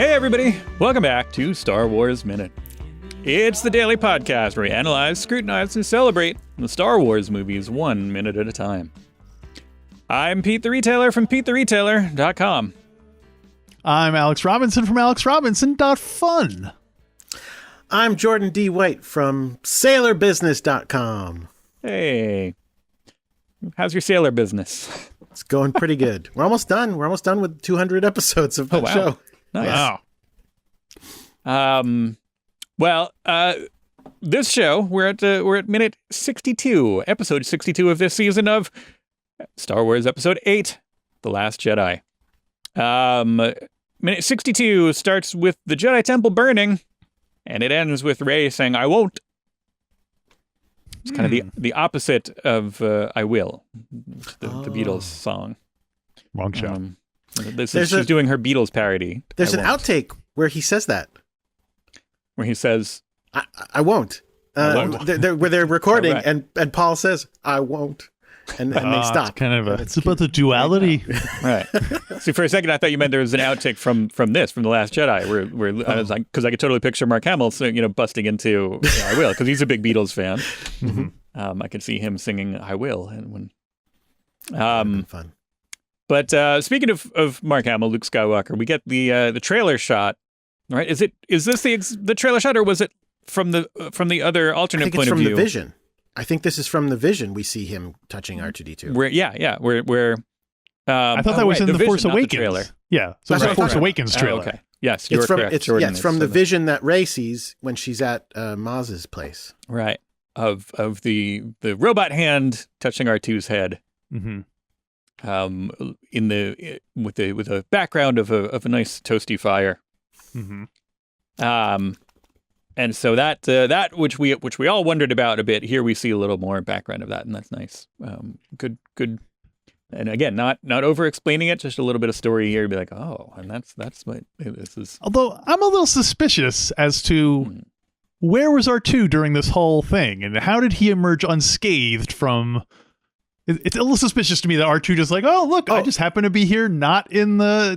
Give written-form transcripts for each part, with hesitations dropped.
Hey everybody, welcome back to Star Wars Minute. It's the daily podcast where we analyze, scrutinize, and celebrate the Star Wars movies 1 minute at a time. I'm Pete the Retailer from PeteTheRetailer.com. I'm Alex Robinson from AlexRobinson.fun. I'm Jordan D. White from SailorBusiness.com. Hey, how's your sailor business? It's going pretty good. We're almost done. We're almost done with 200 episodes of the show. Nice. Wow. This show, we're at minute 62, episode 62 of this season of Star Wars Episode 8, The Last Jedi. Minute 62 starts with the Jedi Temple burning, and it ends with Rey saying, "I won't." It's kind of the opposite of "I will," the Beatles song. Wrong show. She's doing her Beatles parody. There's an outtake where he says that. Where he says, I won't. won't. Where they're recording, right. and Paul says, "I won't." And they stop. It's about the duality. Right. See, for a second, I thought you meant there was an outtake from The Last Jedi, where I was like, because I could totally picture Mark Hamill, busting into "I will," because he's a big Beatles fan. Mm-hmm. I could see him singing "I will," and when, fun. But speaking of Mark Hamill, Luke Skywalker, we get the trailer shot. Right? Is this the trailer shot, or was it from the other alternate point of view? From the Vision. I think this is from the Vision. We see him touching R2-D2. Where I thought that was in the Force Awakens. Trailer. Yeah, so it's the Force Awakens trailer. Okay. Yes, you're correct. It's from the Vision that Rey sees when she's at Maz's place. Right. Of the robot hand touching R2's head. Mm-hmm. With a background of a nice toasty fire. Mm-hmm. And so that which we all wondered about a bit, here we see a little more background of that, and that's nice. Good. And again, not over explaining it, just a little bit of story here. Be like, oh, and that's what this is. Although I'm a little suspicious as to where was R2 during this whole thing, and how did he emerge unscathed from? It's a little suspicious to me that R2 just like, oh, look, I just happen to be here, not in the,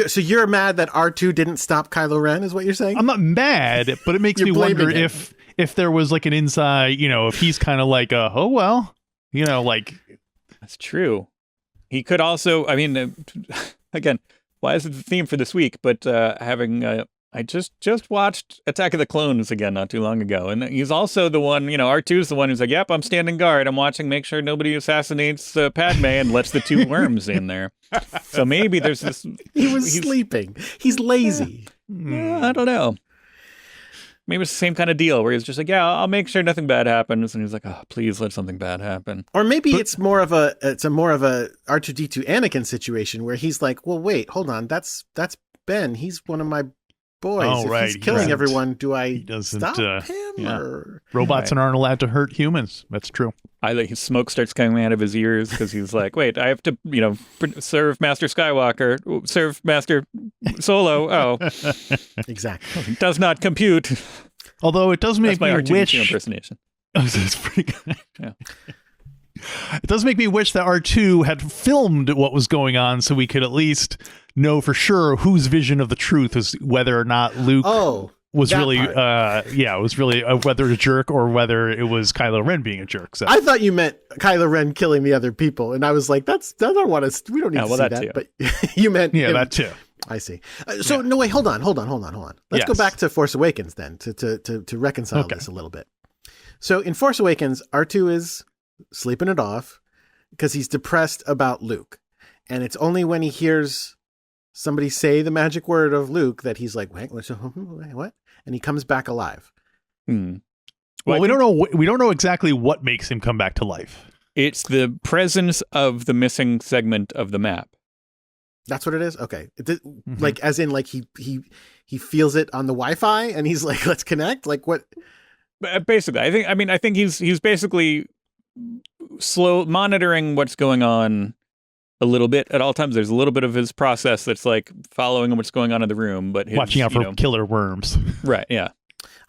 So you're mad that R2 didn't stop Kylo Ren, is what you're saying? I'm not mad, but it makes me wonder if there was like an inside, if he's kind of like, oh, well, like. That's true. He could also, again, why is it the theme for this week? But I just watched Attack of the Clones again not too long ago. And he's also the one, R2's the one who's like, yep, I'm standing guard. I'm watching, make sure nobody assassinates Padme and lets the two worms in there. So maybe there's this. He's sleeping. He's lazy. I don't know. Maybe it's the same kind of deal where he's just like, yeah, I'll make sure nothing bad happens. And he's like, oh, please let something bad happen. Or maybe it's more of a R2-D2 Anakin situation where he's like, well, wait, hold on. That's Ben. He's one of my boys. Oh, if right. he's killing everyone, do I stop him? Yeah. Or... Robots aren't allowed to hurt humans. That's true. His smoke starts coming out of his ears because he's like, wait, I have to, serve Master Skywalker, serve Master Solo. Oh, exactly. Does not compute. Although it does make me wish. Impersonation. Oh, that's pretty good. Yeah. It does make me wish that R2 had filmed what was going on so we could at least know for sure whose vision of the truth is, whether or not Luke was really, whether a jerk or whether it was Kylo Ren being a jerk. So I thought you meant Kylo Ren killing the other people, and I was like, I don't want to. We don't need to see that. Too. But you meant that too. I see. No, wait, hold on. Let's go back to Force Awakens then to reconcile this a little bit. So in Force Awakens, R2 is sleeping it off because he's depressed about Luke, and it's only when he hears somebody say the magic word of Luke that he's like, wait, what? And he comes back alive. Well, we don't know exactly what makes him come back to life. It's the presence of the missing segment of the map. That's what it is. Okay, like as in like he feels it on the Wi-Fi, and he's like, let's connect. Like what? Basically, I think he's basically slow monitoring what's going on a little bit at all times. There's a little bit of his process that's like following what's going on in the room, but watching out for killer worms. Right. Yeah.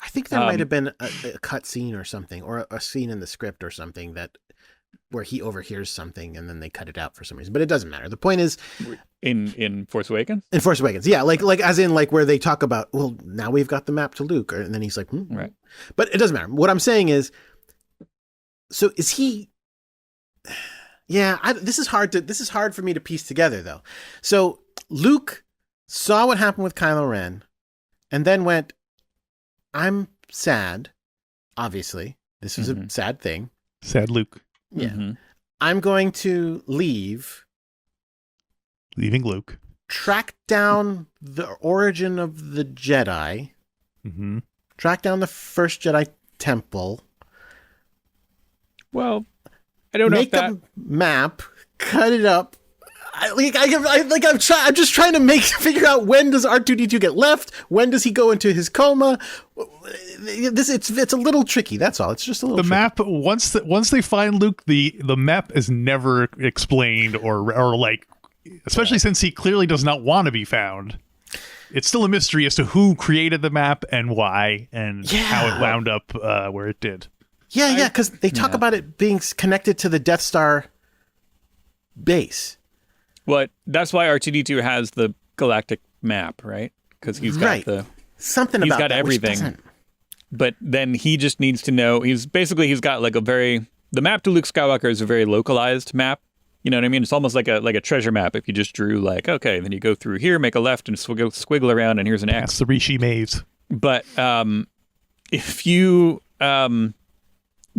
I think there might have been a cut scene or something, or a scene in the script or something that where he overhears something and then they cut it out for some reason. But it doesn't matter. The point is in Force Awakens. In Force Awakens, yeah, like as in like where they talk about, well, now we've got the map to Luke, and then he's like, right. But it doesn't matter. What I'm saying is, so is he? Yeah, this is hard for me to piece together though. So Luke saw what happened with Kylo Ren, and then went, "I'm sad. Obviously, this was a sad thing. Sad Luke. Yeah, I'm going to leave." Leaving Luke. Track down the origin of the Jedi. Track down the first Jedi temple. Well, I don't know if that... Make a map, cut it up. I'm just trying to figure out, when does R2-D2 get left? When does he go into his coma? It's a little tricky. That's all. It's just a little. The map, once they find Luke, the map is never explained or like, especially since he clearly does not want to be found. It's still a mystery as to who created the map and why and how it wound up where it did. Yeah, because they talk about it being connected to the Death Star base. Well, that's why R2-D2 has the galactic map, right? Because he's got something about he's got that, everything. But then he just needs to know. He's got like the map to Luke Skywalker is a very localized map. You know what I mean? It's almost like a treasure map. If you just drew like, okay, then you go through here, make a left, and squiggle around, and here's an X. That's the Rishi maze. But if you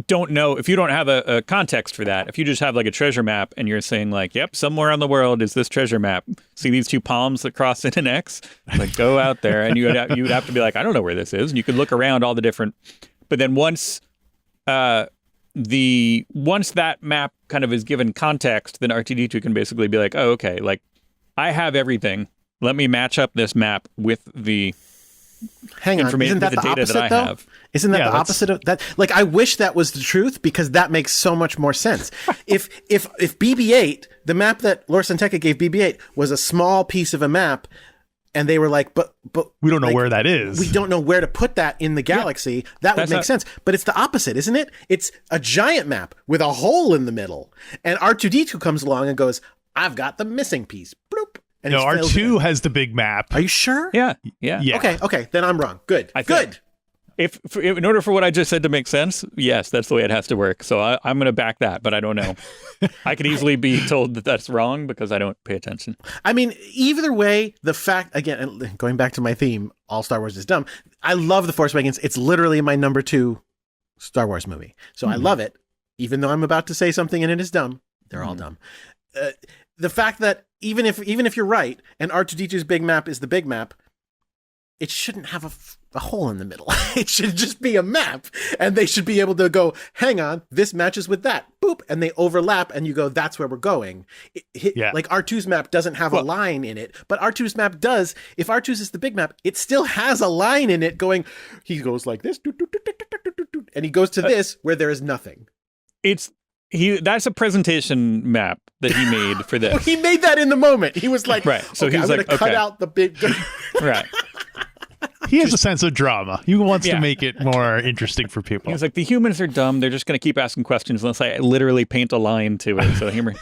don't know, if you don't have a context for that, if you just have like a treasure map and you're saying like, yep, somewhere on the world is this treasure map. See these two palms that cross in an X? Like, go out there, and you would have to be like, I don't know where this is, and you could look around all the different. But then once that map kind of is given context, then R2-D2 can basically be like, oh, okay, like I have everything. Let me match up this map with the Isn't that the data opposite, that I though? have. Isn't that the opposite of that? Like, I wish that was the truth, because that makes so much more sense. if BB-8, the map that Lor San Tekka gave BB-8 was a small piece of a map, and they were like, but we don't know where that is. We don't know where to put that in the galaxy. That would make sense. But it's the opposite, isn't it? It's a giant map with a hole in the middle, and R2-D2 comes along and goes, I've got the missing piece. Bloop. And no, R2 has the big map. Are you sure? Yeah. Okay, then I'm wrong. Good. Good. If in order for what I just said to make sense, yes, that's the way it has to work. So I'm going to back that, but I don't know. I could easily be told that that's wrong because I don't pay attention. I mean, either way, the fact, again, going back to my theme, all Star Wars is dumb. I love The Force Awakens. It's literally my number 2 Star Wars movie. So I love it, even though I'm about to say something and it is dumb. They're all dumb. The fact that even if you're right and R2-D2's big map is the big map, it shouldn't have a hole in the middle. It should just be a map, and they should be able to go, hang on, this matches with that. Boop, and they overlap, and you go, that's where we're going. Like R2's map doesn't have a line in it, but R2's map does. If R2's is the big map, it still has a line in it going, he goes like this, and he goes to this where there is nothing. That's a presentation map that he made for this. He made that in the moment. He was like, right. So okay, he's I'm going to cut out the big. Right. He has a sense of drama. He wants to make it more interesting for people. He's like, the humans are dumb. They're just going to keep asking questions unless I literally paint a line to it. So humor.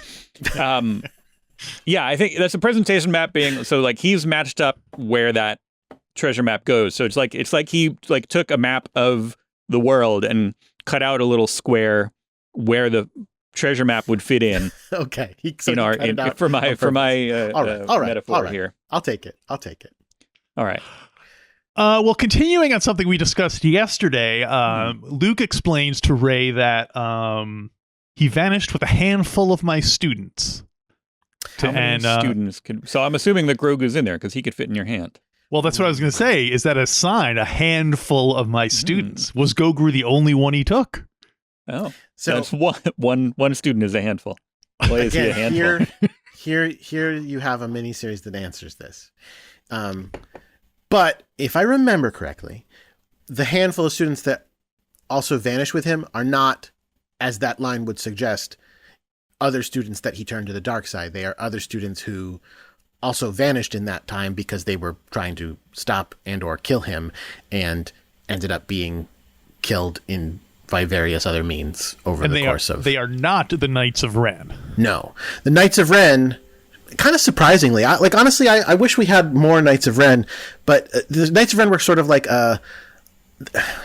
I think that's a presentation map being, so like he's matched up where that treasure map goes. So it's like he like took a map of the world and cut out a little square where the treasure map would fit in. Okay. For my metaphor here. I'll take it. All right. Well, continuing on something we discussed yesterday, Luke explains to Rey that he vanished with a handful of my students. How many students could? So I'm assuming that Grogu's in there because he could fit in your hand. Well, that's what I was going to say. Is that a sign? A handful of my students. Was Grogu the only one he took? Oh, so that's one student is a handful. Why is he a handful? Here you have a miniseries that answers this. But if I remember correctly, the handful of students that also vanish with him are not, as that line would suggest, other students that he turned to the dark side. They are other students who also vanished in that time because they were trying to stop and or kill him and ended up being killed in by various other means over the course of. They are not the Knights of Ren. No, the Knights of Ren. Kind of surprisingly, honestly, I wish we had more Knights of Ren, but the Knights of Ren were sort of like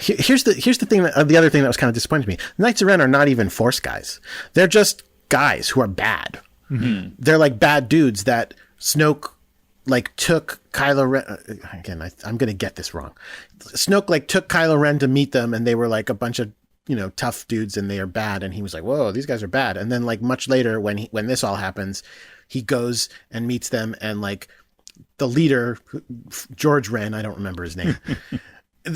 here's the thing the other thing that was kind of disappointing to me. The Knights of Ren are not even Force guys. They're just guys who are bad. Mm-hmm. They're like bad dudes that Snoke like took Kylo Ren. Again, I'm going to get this wrong. Snoke like took Kylo Ren to meet them, and they were like a bunch of tough dudes, and they are bad. And he was like, "Whoa, these guys are bad." And then like much later, when this all happens, he goes and meets them, and like the leader, George Ren, I don't remember his name,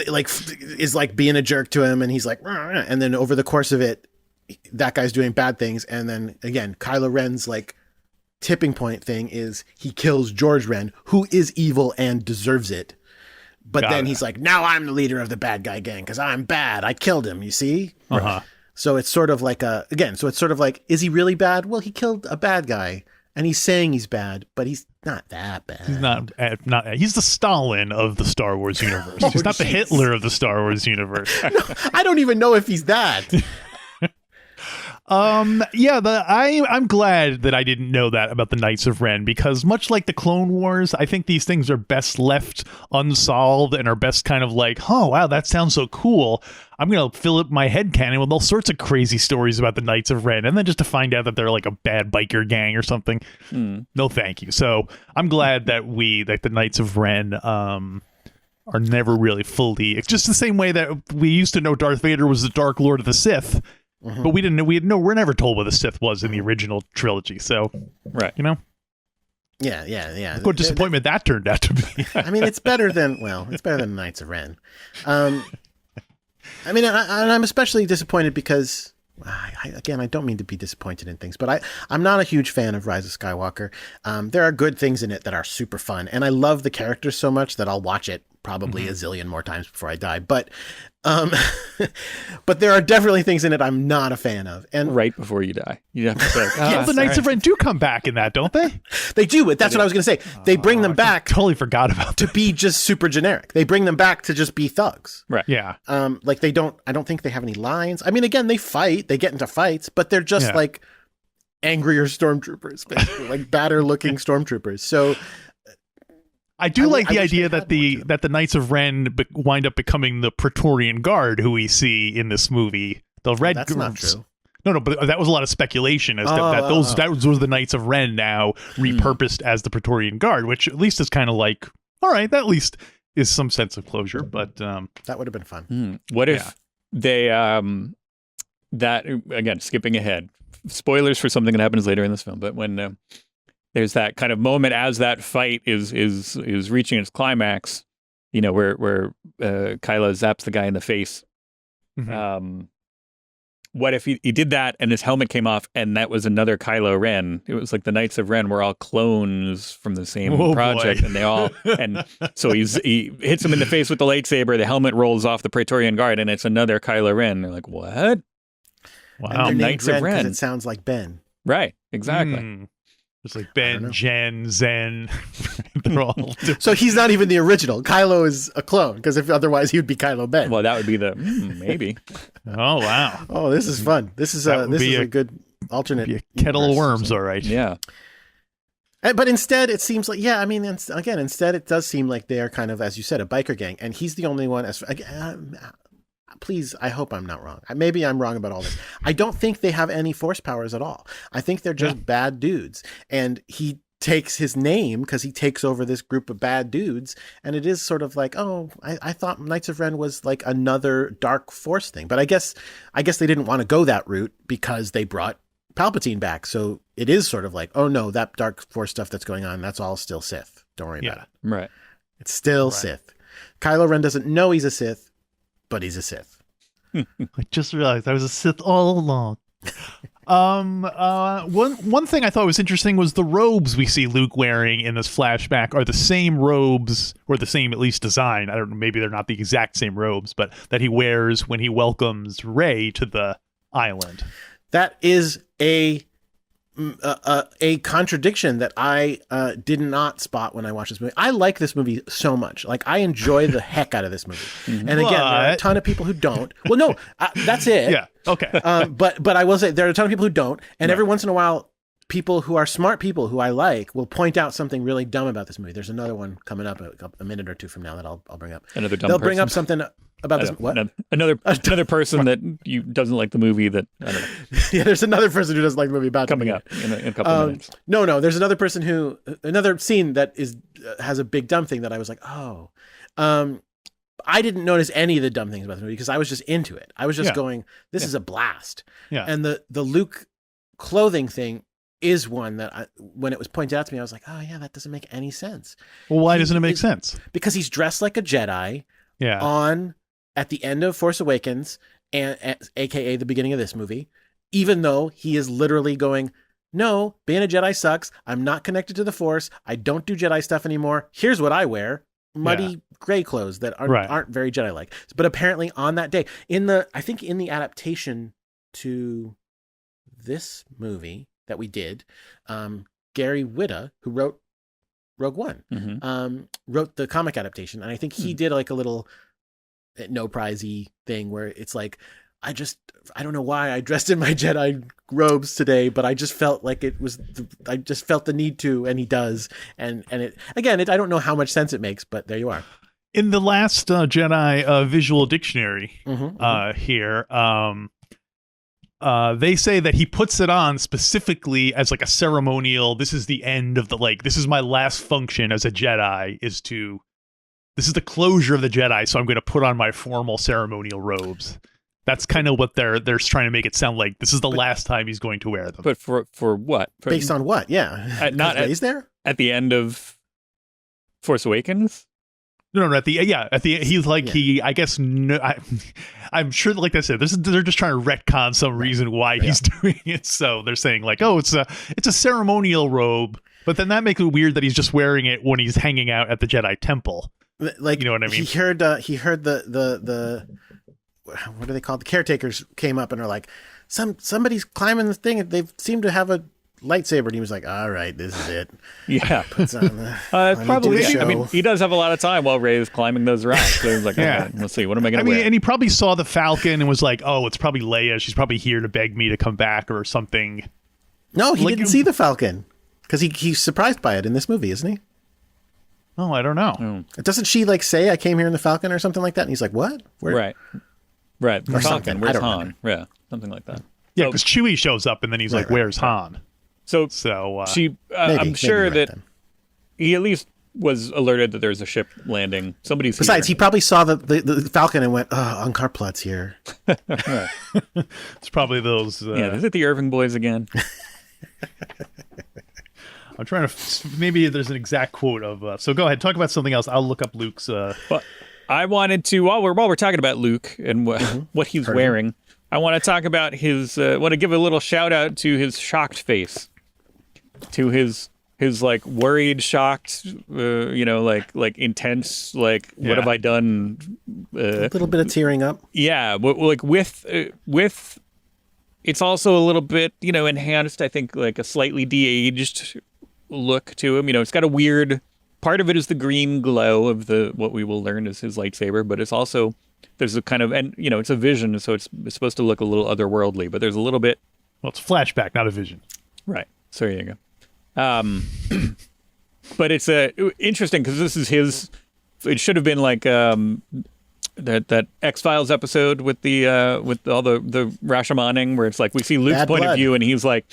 like is like being a jerk to him, and he's like, "Rah." And then over the course of it, that guy's doing bad things, and then again, Kylo Ren's like tipping point thing is he kills George Ren, who is evil and deserves it. But then he's like, now I'm the leader of the bad guy gang because I'm bad. I killed him. You see? Uh-huh. So it's sort of like is he really bad? Well, he killed a bad guy. And he's saying he's bad, but he's not that bad. He's not. He's the Stalin of the Star Wars universe. He's not the Hitler of the Star Wars universe. No, I don't even know if he's that. I'm glad that I didn't know that about the Knights of Ren, because much like the Clone Wars, I think these things are best left unsolved and are best kind of like, oh, wow, that sounds so cool. I'm going to fill up my head canon with all sorts of crazy stories about the Knights of Ren, and then just to find out that they're like a bad biker gang or something. No, thank you. So I'm glad that the Knights of Ren are never really fully. It's just the same way that we used to know Darth Vader was the Dark Lord of the Sith. Mm-hmm. But we're never told what the Sith was in the original trilogy. So, right. Yeah. What disappointment that turned out to be. I mean, it's better than Knights of Ren. I mean, I'm especially disappointed because, I don't mean to be disappointed in things, but I'm not a huge fan of Rise of Skywalker. There are good things in it that are super fun, and I love the characters so much that I'll watch it probably a zillion more times before I die. But there are definitely things in it I'm not a fan of. And right before you die, you have to say, the Knights of Ren do come back in that, don't they? They do. That's what I was going to say. They bring them back. Totally forgot about to be just super generic. They bring them back to just be thugs. Right. Yeah. Like I don't think they have any lines. I mean, again, they fight. They get into fights, but they're just like angrier stormtroopers, basically, like badder looking stormtroopers. So. I like the idea that the Knights of Ren wind up becoming the Praetorian Guard who we see in this movie. The Red That's not true. No, but that was a lot of speculation as that those the Knights of Ren now repurposed as the Praetorian Guard, which at least is kind of like, all right, that at least is some sense of closure. But that would have been fun. What if they that again, skipping ahead, spoilers for something that happens later in this film, but when there's that kind of moment as that fight is reaching its climax, where Kylo zaps the guy in the face. Mm-hmm. What if he did that and his helmet came off and that was another Kylo Ren? It was like the Knights of Ren were all clones from the same project, and they all so he hits him in the face with the lightsaber. The helmet rolls off the Praetorian Guard, and it's another Kylo Ren. They're like, what? Wow, and Knights of Ren. It sounds like Ben. Right. Exactly. It's like Ben, Jen, Zen. They're all so he's not even the original. Kylo is a clone, because if otherwise he would be Kylo Ben. Well, that would be the maybe. Oh wow! Oh, this is fun. This is a good alternate. Be a kettle of worms, all right. Yeah. But instead, it seems like instead it does seem like they are kind of, as you said, a biker gang, and he's the only one. Please, I hope I'm not wrong. Maybe I'm wrong about all this. I don't think they have any force powers at all. I think they're just bad dudes. And he takes his name because he takes over this group of bad dudes. And it is sort of like, I thought Knights of Ren was like another dark force thing. But I guess they didn't want to go that route because they brought Palpatine back. So it is sort of like, oh no, that dark force stuff that's going on, that's all still Sith. Don't worry about it. Right. It's still Sith. Kylo Ren doesn't know he's a Sith, but he's a Sith. I just realized I was a Sith all along. One thing I thought was interesting was the robes we see Luke wearing in this flashback are the same robes, or the same at least design. I don't know, maybe they're not the exact same robes, but that he wears when he welcomes Rey to the island. That is a a contradiction that I did not spot when I watched this movie. I like this movie so much. Like, I enjoy the heck out of this movie. And again, there are a ton of people who don't. Well, no, that's it. Yeah. Okay. But I will say there are a ton of people who don't. And every once in a while, people who are smart people who I like will point out something really dumb about this movie. There's another one coming up a minute or two from now that I'll bring up. Another dumb They'll person. bring up something about this. What? Another person that you doesn't like the movie that, I don't know. Yeah, there's another person who doesn't like the movie about coming up in a couple of minutes. No, there's another person another scene that has a big dumb thing that I was like, oh. I didn't notice any of the dumb things about the movie because I was just into it. I was just going, this is a blast. Yeah. And the Luke clothing thing is one that when it was pointed out to me, I was like, oh yeah, that doesn't make any sense. Well, why doesn't it make sense? Because he's dressed like a Jedi at the end of Force Awakens, and aka the beginning of this movie, even though he is literally going, no, being a Jedi sucks. I'm not connected to the Force. I don't do Jedi stuff anymore. Here's what I wear. Muddy gray clothes that aren't very Jedi-like. But apparently on that day, I think in the adaptation to this movie that we did, Gary Whitta, who wrote Rogue One, wrote the comic adaptation. And I think he did like a little no prizey thing where it's like, I don't know why I dressed in my Jedi robes today, but I just felt like I just felt the need to, and he does. And it, again, I don't know how much sense it makes, but there you are. In the last Jedi visual dictionary here, they say that he puts it on specifically as like a ceremonial. This is the end of this is my last function as a Jedi this is the closure of the Jedi. So I'm going to put on my formal ceremonial robes. That's kind of what they're trying to make it sound like. This is the last time he's going to wear them. But for what? Based on what? Yeah. Is there? At the end of Force Awakens? No, at the he's like I guess I'm sure, like I said, they're just trying to retcon some reason why he's doing it. So they're saying like, oh, it's a ceremonial robe, but then that makes it weird that he's just wearing it when he's hanging out at the Jedi Temple. Like, you know what I mean? He heard the what are they called? The caretakers came up and are like, somebody's climbing the thing. They seem to have a lightsaber. And he was like, all right, this is it. Yeah. Puts on the, probably. I mean, he does have a lot of time while Rey is climbing those rocks. So he's like, okay, let's see. What am I going to wear? And he probably saw the Falcon and was like, oh, it's probably Leia. She's probably here to beg me to come back or something. No, he didn't see the Falcon because he's surprised by it in this movie, isn't he? Oh, I don't know. Doesn't she like say, I came here in the Falcon or something like that? And he's like, what? Where? Right. Or something. Where's I don't Han? remember. Yeah, something like that. Yeah, because Chewie shows up and then he's like, where's Han? So maybe, I'm sure that then. he at least was alerted that there's a ship landing. Somebody's Besides, here. he probably saw the Falcon and went, oh, Unkar Plutt's here. It's probably those. Is it the Irving boys again? I'm trying to. Maybe there's an exact quote of. So go ahead, talk about something else. I'll look up Luke's. Well, I wanted to while we're talking about Luke and what he's wearing. I want to talk about his. Want to give a little shout out to his shocked face, to his like worried, shocked, like intense, like what have I done? A little bit of tearing up. Yeah, like with. It's also a little bit enhanced. I think like a slightly de-aged look to him. It's got a weird. Part of it is the green glow of what we will learn is his lightsaber, but it's also there's a kind of it's a vision, so it's supposed to look a little otherworldly, but there's a little bit. Well, it's a flashback, not a vision. Right. So there you go. But it's interesting because this is his. It should have been like that X-Files episode with all the Rashomon-ing where it's like we see Luke's Bad point blood. of view and he's like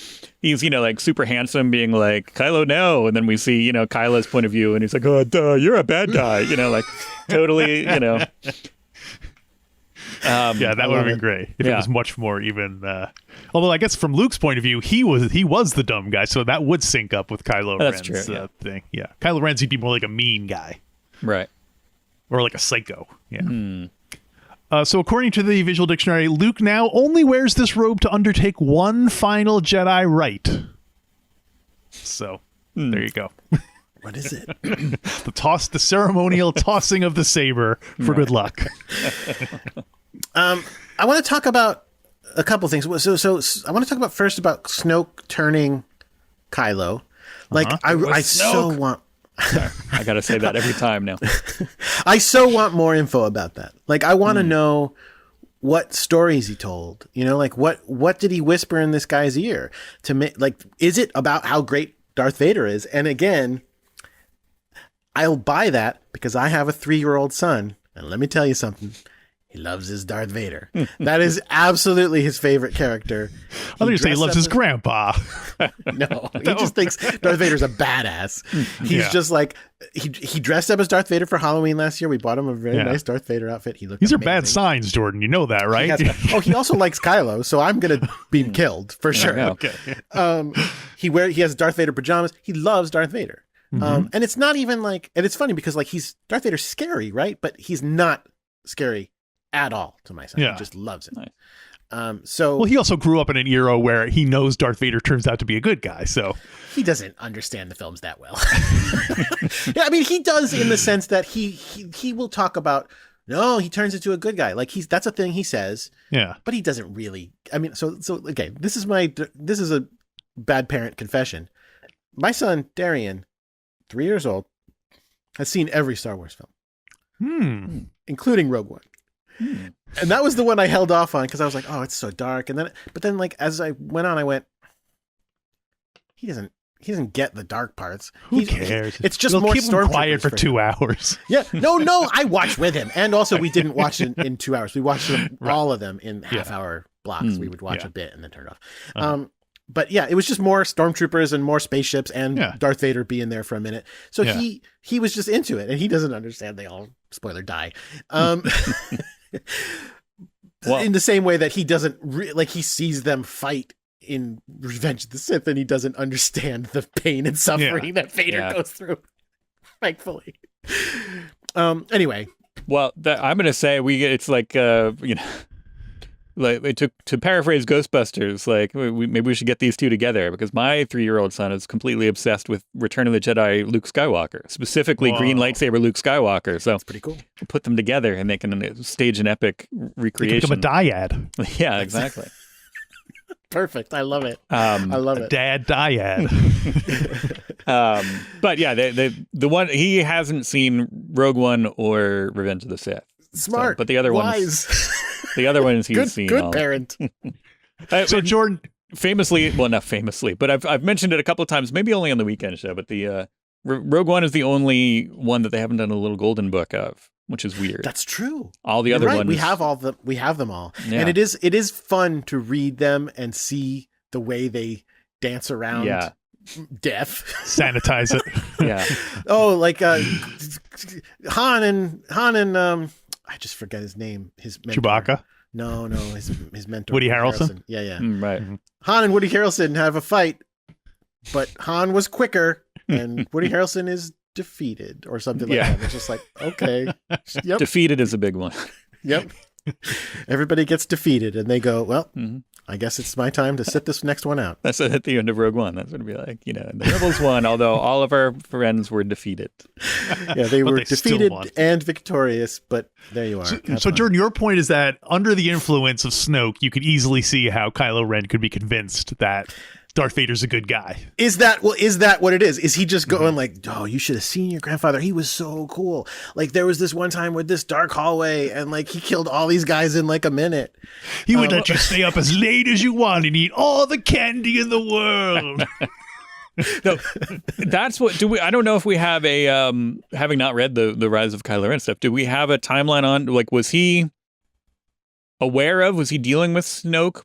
like super handsome being like Kylo no, and then we see Kylo's point of view and he's like, oh duh, you're a bad guy, like totally yeah, that would have been great if it was much more even. Although I guess from Luke's point of view, he was the dumb guy, so that would sync up with Kylo Ren's thing. Yeah, Kylo Ren's he'd be more like a mean guy, right, or like a psycho. Yeah. So according to the visual dictionary, Luke now only wears this robe to undertake one final Jedi rite. So there you go. What is it? The ceremonial tossing of the saber for good luck. I want to talk about a couple things. So I want to talk about first about Snoke turning Kylo. Like I so want. Sorry, I gotta say that every time now. I so want more info about that. Like I want to know what stories he told. You know, like what did he whisper in this guy's ear to make? Like, is it about how great Darth Vader is? And again, I'll buy that because I have a 3-year-old son, and let me tell you something. He loves his Darth Vader. That is absolutely his favorite character. I thought you say he loves his grandpa. No, he just thinks Darth Vader's a badass. He's just like, he dressed up as Darth Vader for Halloween last year. We bought him a very nice Darth Vader outfit. He looked These amazing. are bad signs, Jordan. You know that, right? He also likes Kylo, so I'm going to be killed for sure. Okay. He has Darth Vader pajamas. He loves Darth Vader. And it's not even like, and it's funny because like Darth Vader's scary, right? But he's not scary at all to my son. He just loves it. Nice. Well, he also grew up in an era where he knows Darth Vader turns out to be a good guy, so he doesn't understand the films that well. Yeah, I mean, he does in the sense that he will talk about, no, he turns into a good guy. Like that's a thing he says. Yeah, but he doesn't really. I mean, so okay. This is a bad parent confession. My son Darian, 3 years old, has seen every Star Wars film, including Rogue One. And that was the one I held off on because I was like, oh, it's so dark. But then like as I went on, I went, he doesn't get the dark parts. Who cares? It's just more keep him quiet for him. 2 hours. Yeah, no, I watched with him, and also we didn't watch it in 2 hours. We watched all of them in half-hour blocks. We would watch a bit and then turn it off. But yeah, it was just more stormtroopers and more spaceships and Darth Vader being there for a minute. So he was just into it, and he doesn't understand. They all, spoiler, die. Well, in the same way that he doesn't he sees them fight in Revenge of the Sith, and he doesn't understand the pain and suffering that Vader goes through. Thankfully. Anyway. Well, I'm going to say it's like, like to paraphrase Ghostbusters, like maybe we should get these two together because my 3-year-old son is completely obsessed with Return of the Jedi Luke Skywalker, specifically green lightsaber Luke Skywalker. So that's pretty cool. We'll put them together and they can stage an epic recreation. Become a dyad. Yeah, exactly. Perfect. I love it. I love it. Dad dyad. But yeah, the one he hasn't seen Rogue One or Revenge of the Sith. Smart. So, but the other ones. The other ones he's seen. Good parent. So Jordan, not famously, but I've mentioned it a couple of times, maybe only on the weekend show. But the Rogue One is the only one that they haven't done a little golden book of, which is weird. That's true. All the other ones, we have them all, and it is fun to read them and see the way they dance around. Yeah. Death. Sanitize it. Yeah. Oh, like Han and I just forget his name. His mentor. Chewbacca. No, his mentor. Woody Harrelson. Yeah. Right. Mm-hmm. Han and Woody Harrelson have a fight, but Han was quicker, and Woody Harrelson is defeated or something like that. It's just like, okay. Yep. Defeated is a big one. Yep. Everybody gets defeated, and they go, well, I guess it's my time to sit this next one out. That's at the end of Rogue One. That's what it'd be like. The rebels won, although all of our friends were defeated. Yeah, they were defeated and victorious, but there you are. So Jordan, your point is that under the influence of Snoke, you could easily see how Kylo Ren could be convinced that Darth Vader's a good guy. Is that what it is? Is he just going like, oh, you should have seen your grandfather. He was so cool. Like there was this one time with this dark hallway and like he killed all these guys in like a minute. He would let you stay up as late as you want and eat all the candy in the world. No, that's what I don't know if we have a having not read the Rise of Kylo Ren stuff. Do we have a timeline on like was he dealing with Snoke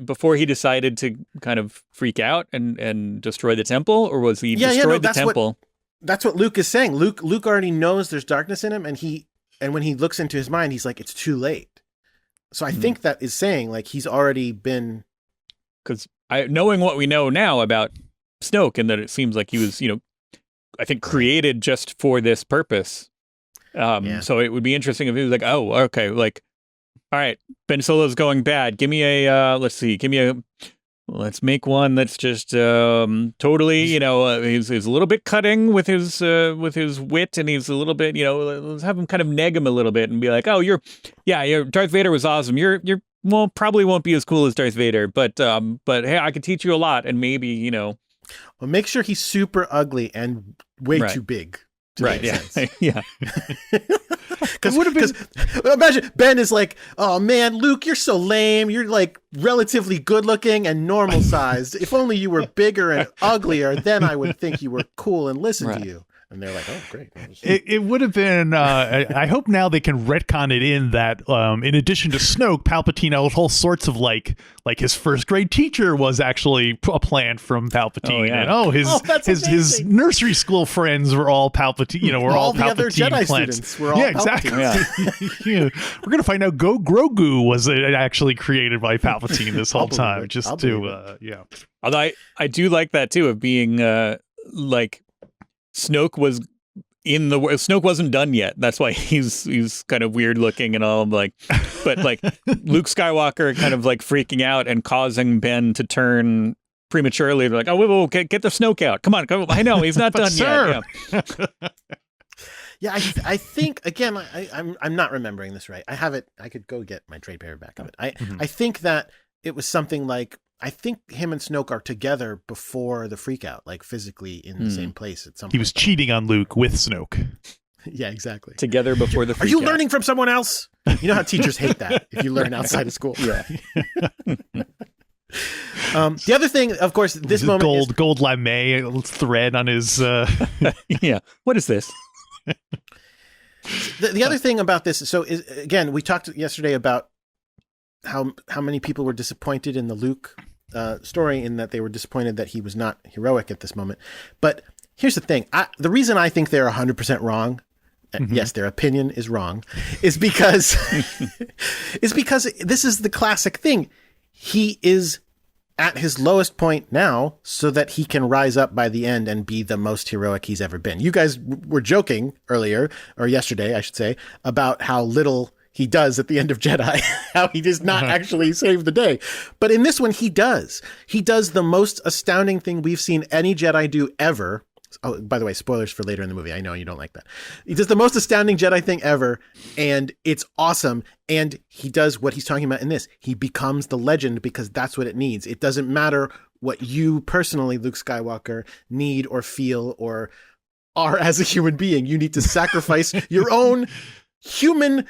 before he decided to kind of freak out and destroy the temple, or was he destroyed the temple? That's what Luke is saying. Luke already knows there's darkness in him, and when he looks into his mind, he's like, it's too late. So I think that is saying like he's already been, because knowing what we know now about Snoke, and that it seems like he was, I think created just for this purpose. So it would be interesting if he was like, oh, okay, like. All right, Ben Solo's going bad. Give me let's make one that's just totally, he's a little bit cutting with his wit, and he's a little bit, let's have him kind of neg him a little bit and be like, oh, you're Darth Vader was awesome. You're well, probably won't be as cool as Darth Vader, but hey, I could teach you a lot, and maybe, you know. Well, make sure he's super ugly and way too big. Right. Yeah. Yeah. Because imagine Ben is like, oh man, Luke, you're so lame. You're like relatively good looking and normal sized. If only you were bigger and uglier, then I would think you were cool and listen to you. And they're like, oh, great. It would have been, I hope now they can retcon it in that, in addition to Snoke, Palpatine had all sorts of like his first grade teacher was actually a plant from Palpatine. And his nursery school friends were all Palpatine, you know, were all the Palpatine other Jedi plants. Students were all exactly. Yeah. We're going to find out Grogu was actually created by Palpatine this whole time. Although I do like that too, of being like, Snoke wasn't done yet. That's why he's kind of weird looking and all, like, but like Luke Skywalker kind of like freaking out and causing Ben to turn prematurely. They're like, oh, whoa, get the Snoke out. Come on. I know he's not done yet. Yeah. I think again, I'm not remembering this right. I have it. I could go get my trade paperback of it. I think that it was something like, I think him and Snoke are together before the freakout, like physically in the same place at some point. He was cheating on Luke with Snoke. Yeah, exactly. Together before the freakout. Are you learning from someone else? You know how teachers hate that if you learn outside of school. Yeah. The other thing, of course, this moment gold lame thread on his. Yeah. What is this? The other thing about this, so is, again, we talked yesterday about how many people were disappointed in the Luke story, in that they were disappointed that he was not heroic at this moment. But here's the thing. The reason I think they're 100% wrong, yes, their opinion is wrong, is because this is the classic thing. He is at his lowest point now so that he can rise up by the end and be the most heroic he's ever been. You guys were joking earlier, or yesterday, I should say, about how little he does at the end of Jedi, how he does not actually save the day. But in this one, he does. He does the most astounding thing we've seen any Jedi do ever. Oh, by the way, spoilers for later in the movie. I know you don't like that. He does the most astounding Jedi thing ever, and it's awesome. And he does what he's talking about in this. He becomes the legend because that's what it needs. It doesn't matter what you personally, Luke Skywalker, need or feel or are as a human being. You need to sacrifice your own human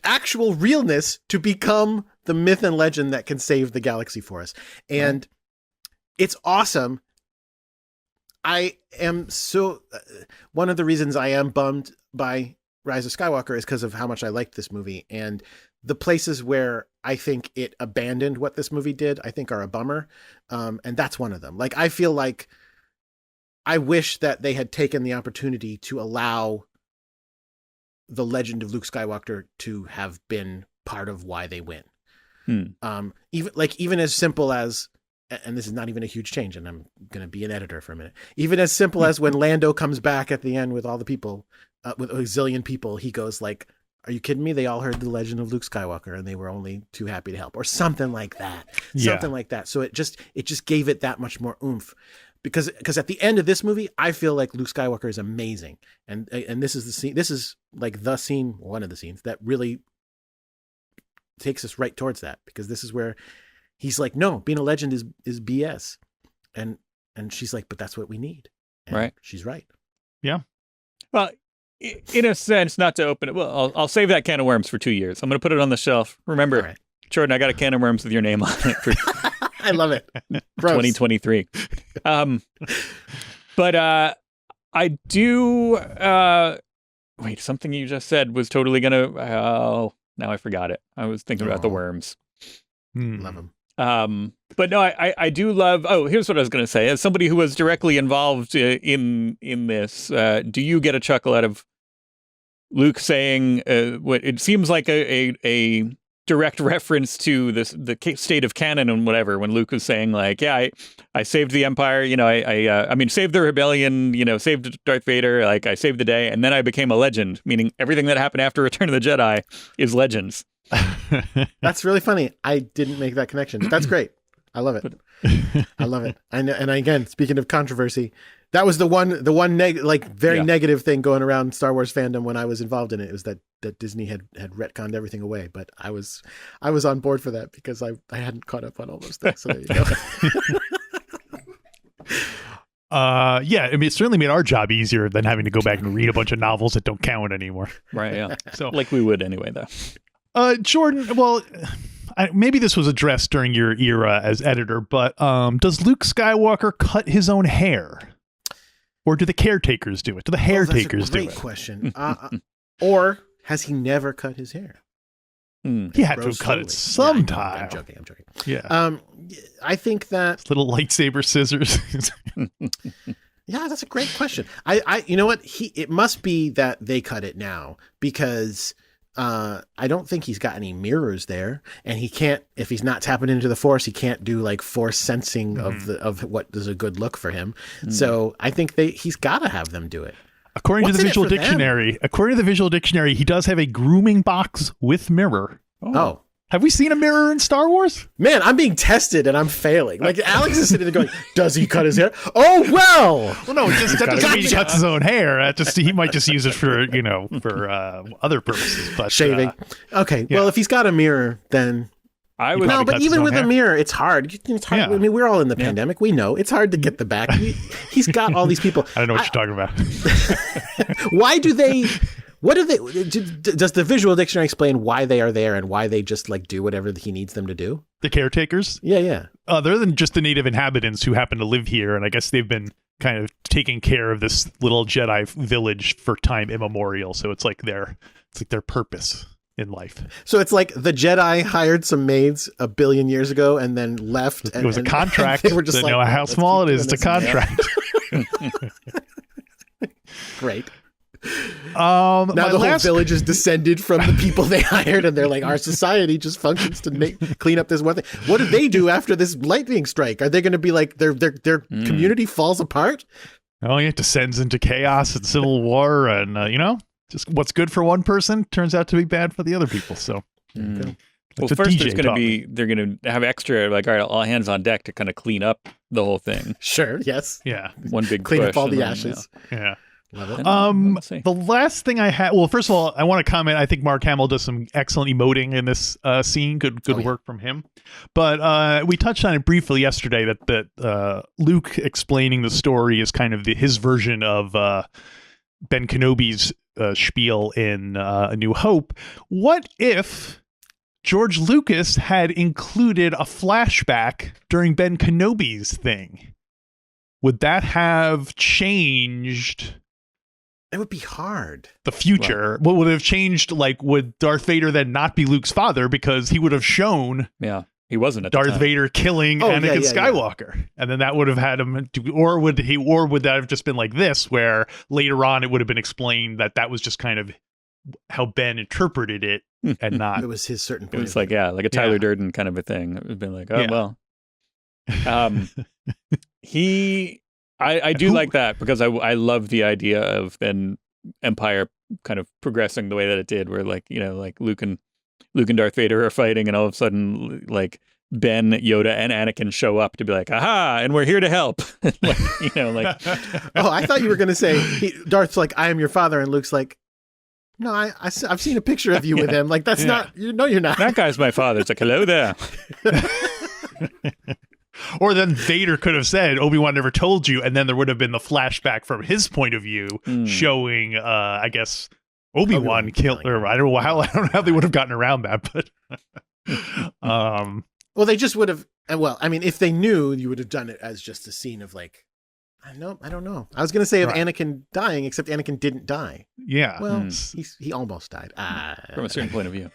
actual realness to become the myth and legend that can save the galaxy for us. And it's awesome. I am so one of the reasons I am bummed by Rise of Skywalker is because of how much I liked this movie, and the places where I think it abandoned what this movie did, I think are a bummer. And that's one of them. Like, I feel like I wish that they had taken the opportunity to allow the legend of Luke Skywalker to have been part of why they win. Even as simple as, and this is not even a huge change, and I'm going to be an editor for a minute, even as simple as when Lando comes back at the end with all the people, with a zillion people, he goes like, are you kidding me? They all heard the legend of Luke Skywalker and they were only too happy to help, or something like that. Something like that. So it just gave it that much more oomph. Because at the end of this movie, I feel like Luke Skywalker is amazing, and this is the scene. This is like the scene, one of the scenes that really takes us right towards that. Because this is where he's like, "No, being a legend is BS," and she's like, "But that's what we need." And right? She's right. Yeah. Well, in a sense, not to open it. Well, I'll save that can of worms for 2 years. I'm going to put it on the shelf. Remember, right. Jordan, I got a can of worms with your name on it for I love it. 2023. But I do wait, something you just said was totally gonna now I forgot it. I was thinking about the worms. Love them. But no, I do love, here's what I was gonna say. As somebody who was directly involved in this, do you get a chuckle out of Luke saying what it seems like a direct reference to the state of canon and whatever, when Luke was saying like, yeah, I saved the Empire, I mean, saved the rebellion, saved Darth Vader, like I saved the day, and then I became a legend, meaning everything that happened after Return of the Jedi is legends. That's really funny. I didn't make that connection. That's great. I love it. I love it. I know. And again, speaking of controversy, That was the one very negative thing going around Star Wars fandom when I was involved in it, was that Disney had retconned everything away. But I was on board for that because I hadn't caught up on all those things. So there you go. Yeah, I mean, it certainly made our job easier than having to go back and read a bunch of novels that don't count anymore. Right, yeah. So like we would anyway, though. Jordan, well, maybe this was addressed during your era as editor, but does Luke Skywalker cut his own hair? Or do the caretakers do it? Do the caretakers do it? Great question. Or has he never cut his hair? He had to have cut it sometime. I'm joking. Yeah. I think that little lightsaber scissors. Yeah, that's a great question. I you know what? It must be that they cut it now because I don't think he's got any mirrors there, and he can't, if he's not tapping into the Force, he can't do like Force sensing of what is a good look for him. So I think he's got to have them do it. According to the visual dictionary, he does have a grooming box with mirror. Oh. Have we seen a mirror in Star Wars? Man, I'm being tested and I'm failing. Like Alex is sitting there going, "Does he cut his hair?" Oh well. Well, no, that doesn't mean he cuts his own hair. He might just use it for other purposes. But shaving. Okay. Yeah. Well, if he's got a mirror, then but even with a mirror, it's hard. It's hard. Yeah. I mean, we're all in the pandemic. We know it's hard to get the back. He's got all these people. I don't know what you're talking about. Why do they? What do they? Does the visual dictionary explain why they are there and why they just like do whatever he needs them to do? The caretakers? Yeah. Other than just the native inhabitants who happen to live here, and I guess they've been kind of taking care of this little Jedi village for time immemorial. So it's like their purpose in life. So it's like the Jedi hired some maids a billion years ago and then left. It was a contract. They were just like, know how small it is. It's a contract. Great. Now the whole village is descended from the people they hired, and they're like, our society just functions to clean up this one thing. What do they do after this lightning strike? Are they going to be like their community falls apart? Oh, it descends into chaos and civil war, and just what's good for one person turns out to be bad for the other people. So, well, first they're going to have extra, like, all right, all hands on deck to kind of clean up the whole thing. Sure. Yes. Yeah. One big clean push up all the ashes. Yeah. Love it. The last thing I had, well, first of all, I want to comment. I think Mark Hamill does some excellent emoting in this scene. Good work from him. But we touched on it briefly yesterday that Luke explaining the story is kind of his version of Ben Kenobi's spiel in A New Hope. What if George Lucas had included a flashback during Ben Kenobi's thing? Would that have changed? It would be hard. The future. What would have changed? Like, would Darth Vader then not be Luke's father because he would have shown? Yeah, he wasn't at Darth Vader killing Anakin Skywalker, and then that would have had him. Or would that have just been like this, where later on it would have been explained that was just kind of how Ben interpreted it, and not it was his certain point. It was like like a Tyler Durden kind of a thing. It would have been like, well. I do like that because I love the idea of then Empire kind of progressing the way that it did, where like Luke and Darth Vader are fighting, and all of a sudden like Ben, Yoda, and Anakin show up to be like, aha, and we're here to help. Oh, I thought you were gonna say Darth's like, I am your father, and Luke's like, no, I've seen a picture of you with him. Like that's not you're not. That guy's my father. It's like, hello there. Or then Vader could have said, Obi-Wan never told you, and then there would have been the flashback from his point of view showing, I guess, Obi-Wan killed, or I don't know how they would have gotten around that, but... Well, they just would have, well, I mean, if they knew, you would have done it as just a scene of like, I don't know. I was going to say of Anakin dying, except Anakin didn't die. Yeah. Well, he almost died. From a certain point of view.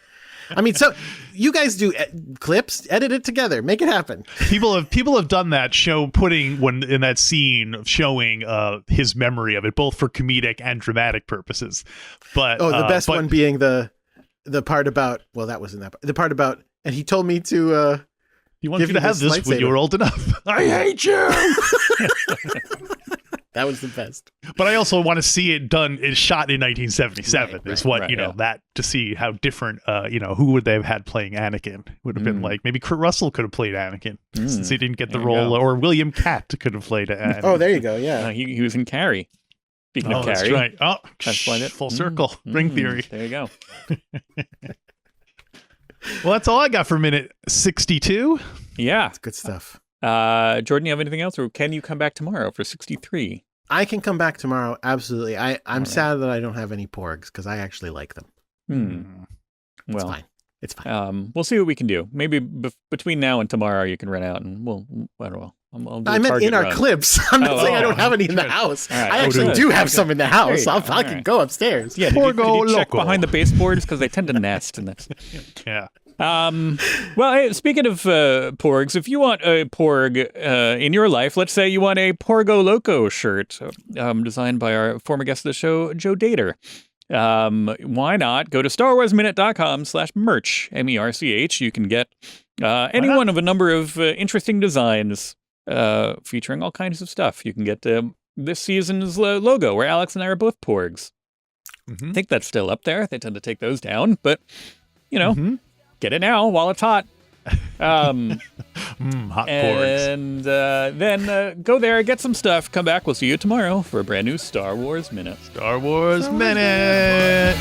I mean, so you guys do clips, edit it together, make it happen. People have done that putting when in that scene of showing his memory of it, both for comedic and dramatic purposes. But the best one being the part about, well, that wasn't that part. The part about, and he told me to he wanted you to have this when you were old enough. I hate you. That was the best. But I also want to see it done. It's shot in 1977. Is what that to see how different. Who would they have had playing Anakin? Would have been like maybe Kurt Russell could have played Anakin since he didn't get the role, or William Catt could have played Anakin. Oh, there you go. Yeah, he was in Carrie. Speaking of Carrie, that's right. Oh, that's full circle. Ring theory. There you go. Well, that's all I got for minute 62. Yeah, that's good stuff. Jordan, you have anything else, or can you come back tomorrow for 63? I can come back tomorrow. Absolutely. I'm sad that I don't have any porgs because I actually like them. It's fine. It's fine. We'll see what we can do. Maybe between now and tomorrow, you can run out, and I don't know. I meant in our clips. I'm not saying I don't have any in the house. Right. I actually do have some in the house. I can go upstairs. Yeah, did you check behind the baseboards because they tend to nest, and that's yeah. Well, hey, speaking of porgs, if you want a porg in your life, let's say you want a Porgo Loco shirt designed by our former guest of the show, Joe Dater. Why not go to StarWarsMinute.com/merch, MERCH. You can get any one of a number of interesting designs featuring all kinds of stuff. You can get this season's logo where Alex and I are both porgs. I think that's still up there. They tend to take those down, but get it now while it's hot. Hot porgs. And then go there, get some stuff, come back. We'll see you tomorrow for a brand new Star Wars Minute. Star Wars Minute.